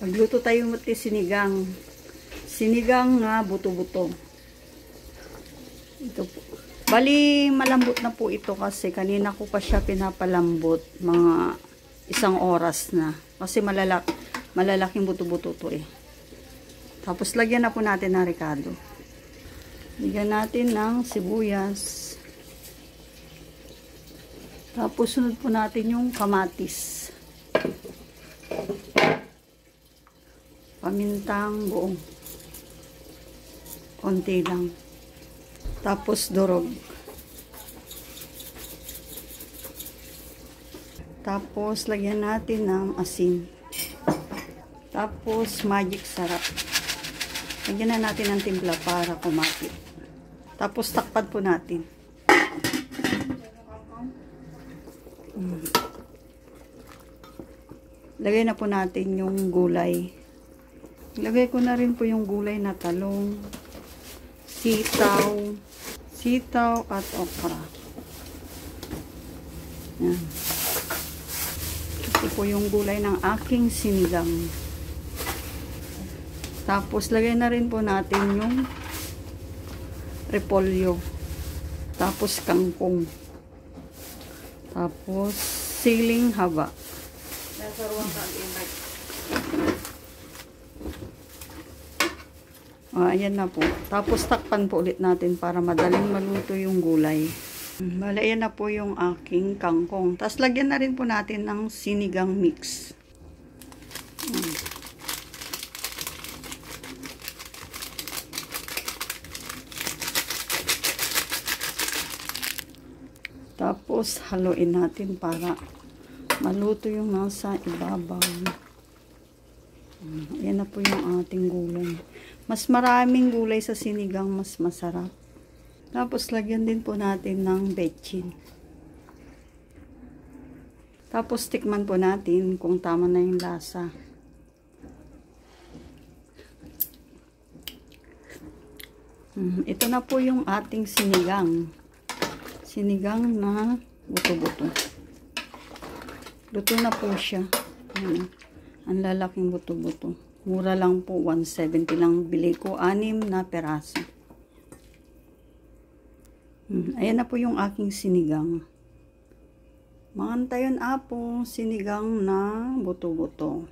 Magluto tayo muti sinigang. Sinigang nga buto-buto. Ito po. Bali, malambot na po ito kasi kanina ko pa siya pinapalambot. Mga 1 oras na. Kasi malalaking buto-buto to eh. Tapos lagyan na po natin ng ricado. Lagyan natin ng sibuyas. Tapos sunod po natin yung kamatis. Pamintang buong. Konti lang. Tapos durog. Tapos lagyan natin ng asin. Tapos magic sarap. Lagyan na natin ng timpla para kumapit. Tapos takpan po natin. Lagay na po natin yung gulay. Lagay ko na rin po yung gulay na talong, sitaw at okra. Yan. Ito po yung gulay ng aking sinigang. Tapos lagay na rin po natin yung repolyo. Tapos kangkong. Tapos siling haba. Ayan na po. Tapos takpan po ulit natin para madaling maluto yung gulay. Bale, ayan na po yung aking kangkong. Tapos lagyan na rin po natin ng sinigang mix. Tapos haluin natin para maluto yung nasa ibabaw. Ayan na po yung ating gulay. Mas maraming gulay sa sinigang, mas masarap. Tapos lagyan din po natin ng betchin. Tapos tikman po natin kung tama na yung lasa. Ito na po yung ating sinigang. Sinigang na buto-buto. Luto na po siya. Ayan. Ang lalaking buto-buto. Mura lang po. 170 lang bili ko. 6 na peraso. Ayan na po yung aking sinigang. Maantayon po. Sinigang na buto-buto.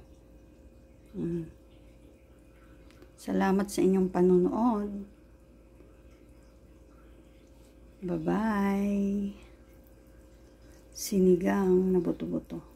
Salamat sa inyong panunood. Bye-bye. Sinigang na buto-buto.